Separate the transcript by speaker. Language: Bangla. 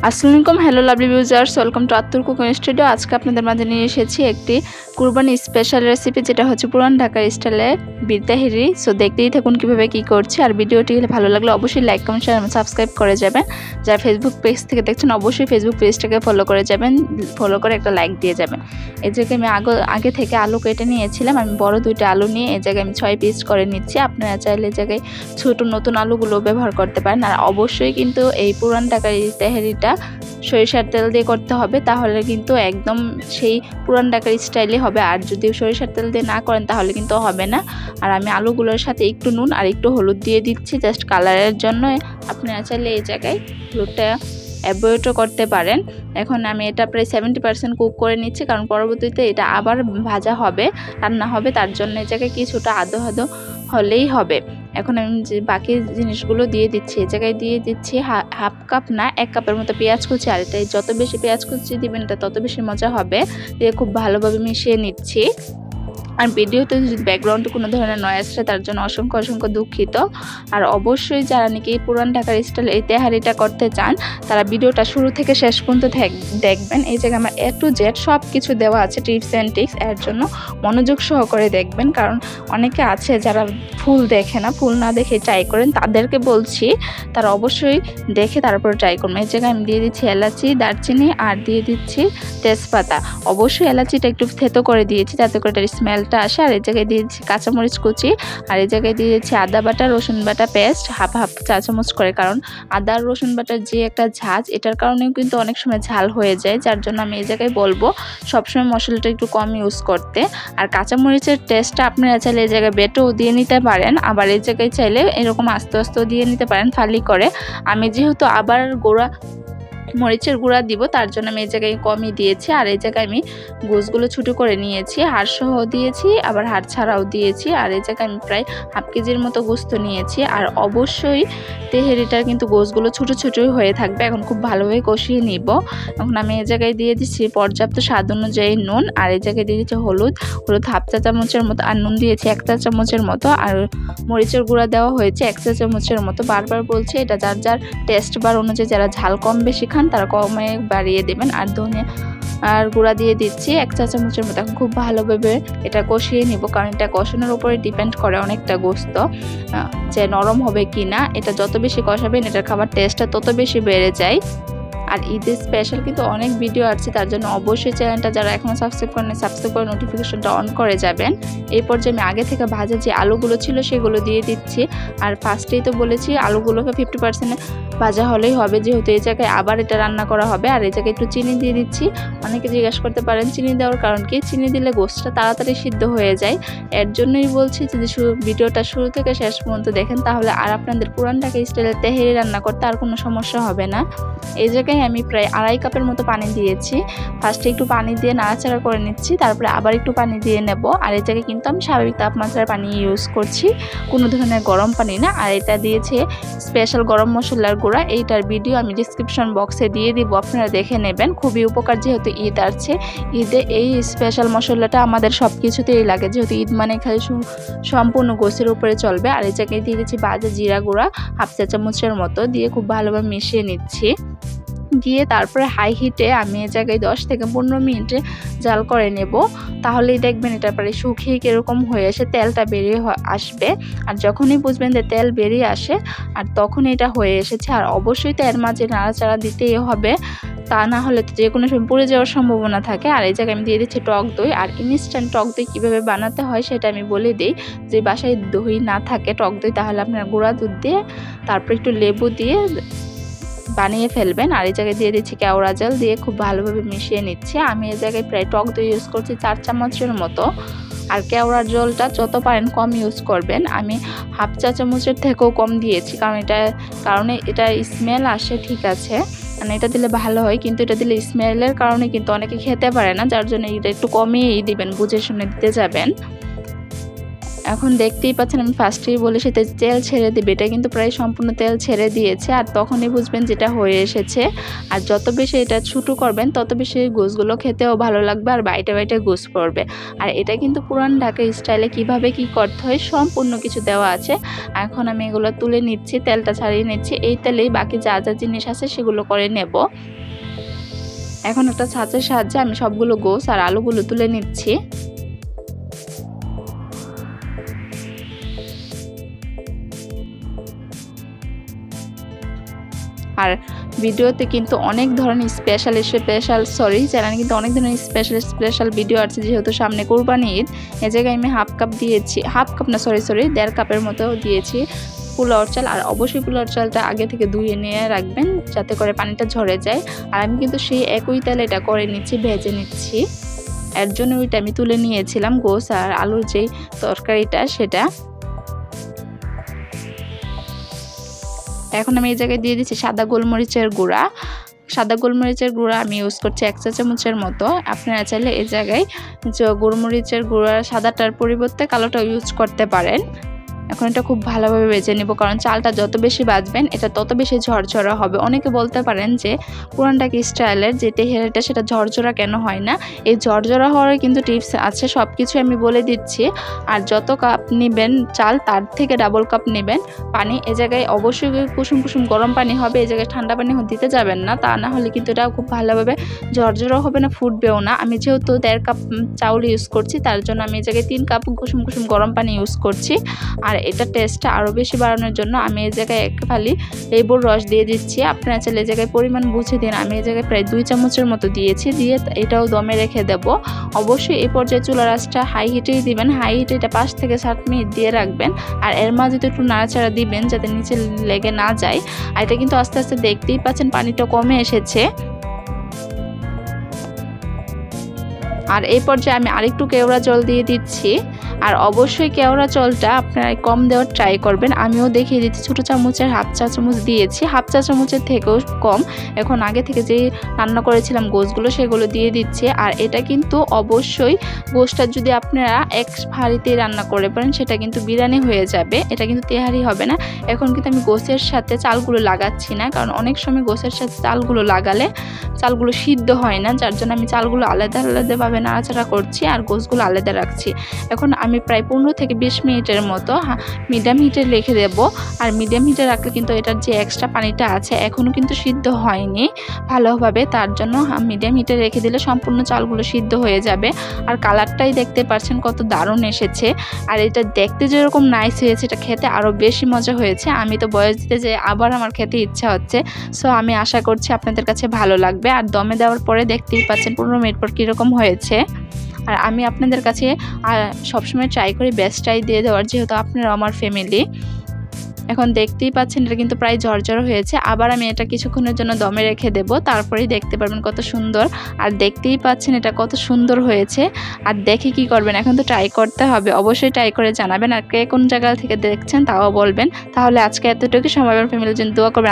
Speaker 1: আসসালামু আলাইকুম, hello lovely viewers, welcome to Attur cooking studio. আজকে আপনাদের মাঝে নিয়ে এসেছি একটি কুরবানি স্পেশাল রেসিপি, যেটা হচ্ছে পুরান ঢাকার স্টাইলে বিফ তাহেরি। সো দেখতেই থাকুন কীভাবে কী করছি। আর ভিডিওটি ভালো লাগলে অবশ্যই লাইক, কমেন্ট, শেয়ার এবং সাবস্ক্রাইব করে যাবেন। যারা ফেসবুক পেজ থেকে দেখছেন অবশ্যই ফেসবুক পেজটাকে ফলো করে যাবেন, ফলো করে একটা লাইক দিয়ে যাবেন। এই জায়গায় আমি আগে থেকে আলু কেটে নিয়েছিলাম। আমি বড় 2টা আলু নিয়ে এই জায়গায় আমি 6 পিস করে নিচ্ছি। আপনারা চাইলে এই জায়গায় ছোটো নতুন আলুগুলো ব্যবহার করতে পারেন। আর অবশ্যই কিন্তু এই পুরান ঢাকার এই তাহেরিটা সরিষার তেল দিয়ে করতে হবে, তাহলে কিন্তু একদম সেই পুরান ঢাকার স্টাইলে হবে। আর যদি সরিষার তেল দিয়ে না করেন তাহলে কিন্তু হবে না। আর আমি আলুগুলোর সাথে একটু নুন আর একটু হলুদ দিয়ে দিচ্ছি জাস্ট কালারের জন্য। আপনারা চাইলে এই জায়গায় হলুদটা অ্যাভয়েডও করতে পারেন। এখন আমি এটা প্রায় 70% কুক করে নিচ্ছি, কারণ পরবর্তীতে এটা আবার ভাজা হবে, রান্না হবে, তার জন্য এই জায়গায় কিছুটা আধো হলেই হবে। এখন আমি যে বাকি জিনিসগুলো দিয়ে দিচ্ছি। এই জায়গায় দিয়ে দিচ্ছি হাফ কাপ না 1 কাপের মতো পেঁয়াজ কুচি। আর এটাই যত বেশি পেঁয়াজ কুচি দিবেন এটা তত বেশি মজা হবে। দিয়ে খুব ভালোভাবে মিশিয়ে নিচ্ছি। আর ভিডিওতে যদি ব্যাকগ্রাউন্ডে কোনো ধরনের নয়েজ আসে তার জন্য অসংখ্য দুঃখিত। আর অবশ্যই যারা নাকি পুরান ঢাকার স্টাইলে এই তেহারিটা করতে চান তারা ভিডিওটা শুরু থেকে শেষ পর্যন্ত দেখবেন। এই জায়গায় আমার A to Z সব কিছু দেওয়া আছে, টিপস অ্যান্ড ট্রিক্স। এর জন্য মনোযোগ সহকারে দেখবেন, কারণ অনেকে আছে যারা ফুল দেখে না, ফুল না দেখে ট্রাই করেন। তাদেরকে বলছি তারা অবশ্যই দেখে তারপরে ট্রাই করবেন। এই জায়গায় আমি দিয়ে দিচ্ছি এলাচি, দারচিনি আর দিয়ে দিচ্ছি তেজপাতা। অবশ্যই এলাচিটা একটু থেতো করে দিয়েছি যাতে করে এটার স্মেলটা আসে। আর এই জায়গায় দিয়ে দিচ্ছি কাঁচামরিচ কুচি। আর এই জায়গায় দিয়ে দিচ্ছি আদা বাটা, রসুন বাটা পেস্ট হাফ চা চামচ করে, কারণ আদা আর রসুন বাটার যে একটা ঝাঁজ, এটার কারণেও কিন্তু অনেক সময় ঝাল হয়ে যায়। যার জন্য আমি এই জায়গায় বলবো সবসময় মশলাটা একটু কম ইউজ করতে। আর কাঁচামরিচের টেস্টটা আপনারা চাইলে এই জায়গায় বেটেও দিয়ে নিতে পারেন, আবার এই জায়গায় চাইলে এরকম আস্তে আস্তেও দিয়ে নিতে পারেন ফালি করে। আমি যেহেতু আবার মরিচের গুঁড়া দিব, তার জন্য আমি এই জায়গায় কমই দিয়েছি। আর এই জায়গায় আমি গোশগুলো ছোটো করে নিয়েছি, হাড় সহ দিয়েছি আবার হাড় ছাড়াও দিয়েছি। আর এই জায়গায় আমি প্রায় হাফ কেজির মতো গোস্ত নিয়েছি। আর অবশ্যই তেহেরিটার কিন্তু গোশগুলো ছোটোই হয়ে থাকবে। এখন খুব ভালোভাবে কষিয়ে নিব। এখন আমি এই জায়গায় দিয়ে দিচ্ছি পর্যাপ্ত স্বাদ অনুযায়ী নুন। আর এই জায়গায় দিয়ে দিচ্ছি হলুদ হাফ চা চামচের মতো, আর নুন দিয়েছি 1 চা চামচের মতো। আর মরিচের গুঁড়া দেওয়া হয়েছে 1 চা চামচের মতো। বারবার বলছি এটা যার টেস্ট বার অনুযায়ী, যারা ঝাল কম বেশি খান তারা কমে বাড়িয়ে দেবেন। আর ধনিয়া আর গুঁড়া দিয়ে দিচ্ছি 1 চা চামচের মতো। এখন খুব ভালোভাবে এটা কষিয়ে নিব, কারণ এটা কষানোর উপরে ডিপেন্ড করে অনেকটা গোস্ত যে নরম হবে কি না। এটা যত বেশি কষাবেন এটার খাবার টেস্টটা তত বেশি বেড়ে যায়। আর ঈদের স্পেশাল কিন্তু অনেক ভিডিও আসছে, তার জন্য অবশ্যই চ্যানেলটা যারা এখনও সাবস্ক্রাইব করেন সাবস্ক্রাইব করে নোটিফিকেশনটা অন করে যাবেন। এই পর্যায়ে আমি আগে থেকে ভাজা যে আলুগুলো ছিল সেগুলো দিয়ে দিচ্ছি। আর ফার্স্টেই তো বলেছি আলুগুলোকে 50% ভাজা হলেই হবে, যেহেতু এই জায়গায় আবার এটা রান্না করা হবে। আর এই জায়গায় একটু চিনি দিয়ে দিচ্ছি। অনেকে জিজ্ঞাসা করতে পারেন চিনি দেওয়ার কারণ কি। চিনি দিলে গোশতটা তাড়াতাড়ি সিদ্ধ হয়ে যায়। এর জন্যই বলছি যদি ভিডিওটা শুরু থেকে শেষ পর্যন্ত দেখেন তাহলে আর আপনাদের পুরান ঢাকা স্টাইলের তেহেরি রান্না করতে আর কোনো সমস্যা হবে না। এই জায়গায় আমি প্রায় 2.5 কাপের মতো পানি দিয়েছি। ফার্স্টে একটু পানি দিয়ে নাড়াচাড়া করে নিচ্ছি, তারপরে আবার একটু পানি দিয়ে নেব। আর এই জায়গায় কিন্তু আমি স্বাভাবিক তাপমাত্রার পানি ইউজ করছি, কোনো ধরনের গরম পানি না। আর এটা দিয়েছে স্পেশাল গরম মশলার গুঁড়া, এইটার ভিডিও আমি ডিসক্রিপশন বক্সে দিয়ে দিব, আপনারা দেখে নেবেন। খুবই উপকার, যেহেতু ঈদ আসছে, ঈদে এই স্পেশাল মশলাটা আমাদের সব কিছুতেই লাগে, যেহেতু ঈদ মানে খালি সম্পূর্ণ গোছের উপরে চলবে। আর এই জায়গায় দিয়ে দিচ্ছি ভাজা জিরা গুঁড়া হাফ চা চামচের মতো, দিয়ে খুব ভালোভাবে মিশিয়ে নিচ্ছি। দিয়ে তারপরে হাই হিটে আমি এই জায়গায় 10 থেকে 15 মিনিটে জাল করে নেব। তাহলেই দেখবেন এটা প্রায় শুকিয়ে কীরকম হয়ে এসে তেলটা বেরিয়ে আসবে। আর যখনই বুঝবেন যে তেল বেরিয়ে আসে আর তখন এটা হয়ে এসেছে। আর অবশ্যই তো এর মাঝে নাড়াচাড়া দিতেই হবে, তা না হলে তো যে কোনো সময় পুড়ে যাওয়ার সম্ভাবনা থাকে। আর এই জায়গায় আমি দিয়ে দিচ্ছি টক দই। আর ইনস্ট্যান্ট টক দই কীভাবে বানাতে হয় সেটা আমি বলে দিই। যে বাসায় দই না থাকে টক দই, তাহলে আপনার গুঁড়া দুধ দিয়ে তারপর একটু লেবু দিয়ে বানিয়ে ফেলবেন। আর এই জায়গায় দিয়ে দিচ্ছি কেওড়া জল, দিয়ে খুব ভালোভাবে মিশিয়ে নিচ্ছি। আমি এই জায়গায় প্রায় টক দই ইউজ করছি 4 চামচের মতো। আর কেওড়ার জলটা যত পারেন কম ইউজ করবেন। আমি হাফ চা চামচের থেকেও কম দিয়েছি, কারণ এটা স্মেল আসে, ঠিক আছে, মানে এটা দিলে ভালো হয়, কিন্তু এটা দিলে স্মেলের কারণে কিন্তু অনেকে খেতে পারে না, যার জন্য এটা একটু কমিয়েই দিবেন, বুঝে শুনে দিতে যাবেন। এখন দেখতেই পাচ্ছেন আমি ফার্স্টেই বলে সেটা তেল ছেড়ে দিবে, এটা কিন্তু প্রায় সম্পূর্ণ তেল ছেড়ে দিয়েছে। আর তখনই বুঝবেন যেটা হয়ে এসেছে। আর যত বেশি এটা ছোটো করবেন তত বেশি গোশগুলো খেতেও ভালো লাগবে আর বাইটে বাইটে গোশ পড়বে। আর এটা কিন্তু পুরান ঢাকা স্টাইলে কিভাবে কি করতে হয় সম্পূর্ণ কিছু দেওয়া আছে। এখন আমি এগুলো তুলে নিচ্ছি, তেলটা ছাড়িয়ে নিচ্ছি। এই তেলেই বাকি যা যা জিনিস আছে সেগুলো করে নেব। এখন একটা ছাঁচের সাহায্যে আমি সবগুলো গোশ আর আলুগুলো তুলে নিচ্ছি। আর ভিডিওতে কিন্তু অনেক ধরনের চ্যানেলে কিন্তু অনেক ধরনের স্পেশাল ভিডিও আছে, যেহেতু সামনে কোরবানি ঈদ। এ জায়গায় আমি হাফ কাপ দিয়েছি, দেড় কাপের মতো দিয়েছি পোলাওর চাল। আর অবশ্যই পোলাওর চালটা আগে থেকে ধুয়ে নিয়ে রাখবেন যাতে করে পানিটা ঝরে যায়। আর আমি কিন্তু সেই একই তেলে এটা করে নিচ্ছি, ভেজে নিচ্ছি। এর জন্য ওইটা আমি তুলে নিয়েছিলাম গোশ আর আলুর যেই তরকারিটা সেটা। এখন আমি এই জায়গায় দিয়ে দিচ্ছি সাদা গোলমরিচের গুঁড়া। সাদা গোলমরিচের গুঁড়া আমি ইউজ করছি 1 চা চামচের মতো। আপনারা চাইলে এই জায়গায় গোলমরিচের গুঁড়া সাদাটার পরিবর্তে কালোটা ইউজ করতে পারেন। এখন এটা খুব ভালোভাবে ভেজে নিব, কারণ চালটা যত বেশি ভাজবেন এটা তত বেশি ঝরঝরা হবে। অনেকে বলতে পারেন যে পুরান ঢাকা স্টাইলের যে তেহারিটা সেটা ঝরঝরা কেন হয় না। এই ঝরঝরা হওয়ার কিন্তু টিপস আছে, সব কিছু আমি বলে দিচ্ছি। আর যত কাপ নেবেন চাল তার থেকে ডাবল কাপ নেবেন পানি। এ জায়গায় অবশ্যই কুসুম কুসুম গরম পানি হবে, এই জায়গায় ঠান্ডা পানি দিতে যাবেন না, তা না হলে কিন্তু এটা খুব ভালোভাবে ঝরঝরা হবে না, ফুটবেও না। আমি যেহেতু 1.5 কাপ চাউল ইউজ করছি তার জন্য আমি এই জায়গায় 3 কাপ কুসুম কুসুম গরম পানি ইউজ করছি। আর এটা টেস্টটা আরও বেশি বাড়ানোর জন্য আমি এই জায়গায় এক ফালি লেবুর রস দিয়ে দিচ্ছি। আপনারা চাইলে এই জায়গায় পরিমাণ বুঝে দিন। আমি এই জায়গায় প্রায় 2 চামচের মতো দিয়েছি, দিয়ে এটাও দমে রেখে দেব। অবশ্যই এই পর্যায়ে চুলার আঁচটা হাই হিটেই দিবেন। হাই হিটে এটা 5 থেকে 7 মিনিট দিয়ে রাখবেন। আর এর মাঝে তো একটু নাড়াচাড়া দিবেন যাতে নিচে লেগে না যায়। আর এটা কিন্তু আস্তে আস্তে দেখতেই পাচ্ছেন পানিটা কমে এসেছে। আর এই পর্যায়ে আমি আরেকটু কেওড়া জল দিয়ে দিচ্ছি। আর অবশ্যই কেওড়া জলটা আপনারা কম দেওয়ার ট্রাই করবেন। আমিও দেখিয়ে দিচ্ছি, ছোটো চামচের হাফ চা চামচ দিয়েছি, হাফ চা চামচের থেকেও কম। এখন আগে থেকে যেই রান্না করেছিলাম গোশগুলো সেগুলো দিয়ে দিচ্ছি। আর এটা কিন্তু অবশ্যই গোশটা যদি আপনারা এক হাঁড়িতেই রান্না করে পারেন সেটা কিন্তু বিরিয়ানি হয়ে যাবে, এটা কিন্তু তেহারি হবে না। এখন কিন্তু আমি গোশের সাথে চালগুলো লাগাচ্ছি না, কারণ অনেক সময় গোশের সাথে চালগুলো লাগালে চালগুলো সিদ্ধ হয় না, যার জন্য আমি চালগুলো আলাদা আলাদাভাবে নাড়াচাড়া করছি আর গোশগুলো আলাদা রাখছি। এখন আমি প্রায় 15 থেকে 20 মিনিটের মতো মিডিয়াম হিটে রেখে দেব। আর মিডিয়াম হিটে রাখলে কিন্তু এটার যে এক্সট্রা পানিটা আছে এখনও কিন্তু সিদ্ধ হয়নি ভালোভাবে, তার জন্য মিডিয়াম হিটে রেখে দিলে সম্পূর্ণ চালগুলো সিদ্ধ হয়ে যাবে। আর কালারটাই দেখতে পাচ্ছেন কত দারুণ এসেছে। আর এটা দেখতে যেরকম নাইস হয়েছে এটা খেতে আরও বেশি মজা হয়েছে। আমি তো বয়স দিতে যে আবার আমার খেতে ইচ্ছা হচ্ছে। সো আমি আশা করছি আপনাদের কাছে ভালো লাগবে। আর দমে দেওয়ার পরে দেখতেই পাচ্ছেন 15 মিনিট পর কীরকম হয়েছে। আর আমি আপনাদের কাছে সবসময় ট্রাই করি বেস্টটাই দিয়ে দেওয়ার, যেহেতু আপনারা আমার ফ্যামিলি। এখন দেখতেই পাচ্ছেন এটা কিন্তু প্রায় ঝরঝর হয়েছে। আবার আমি এটা কিছুক্ষণের জন্য দমে রেখে দেব, তারপরেই দেখতে পারবেন কত সুন্দর। আর দেখতেই পাচ্ছেন এটা কত সুন্দর হয়েছে। আর দেখে কি করবেন, এখন তো ট্রাই করতে হবে, অবশ্যই ট্রাই করে জানাবেন। আর কে কোন জায়গা থেকে দেখছেন তাও বলবেন। তাহলে আজকে এতটুকু, সময় ফ্যামিলির জন্য দোয়া করবেন।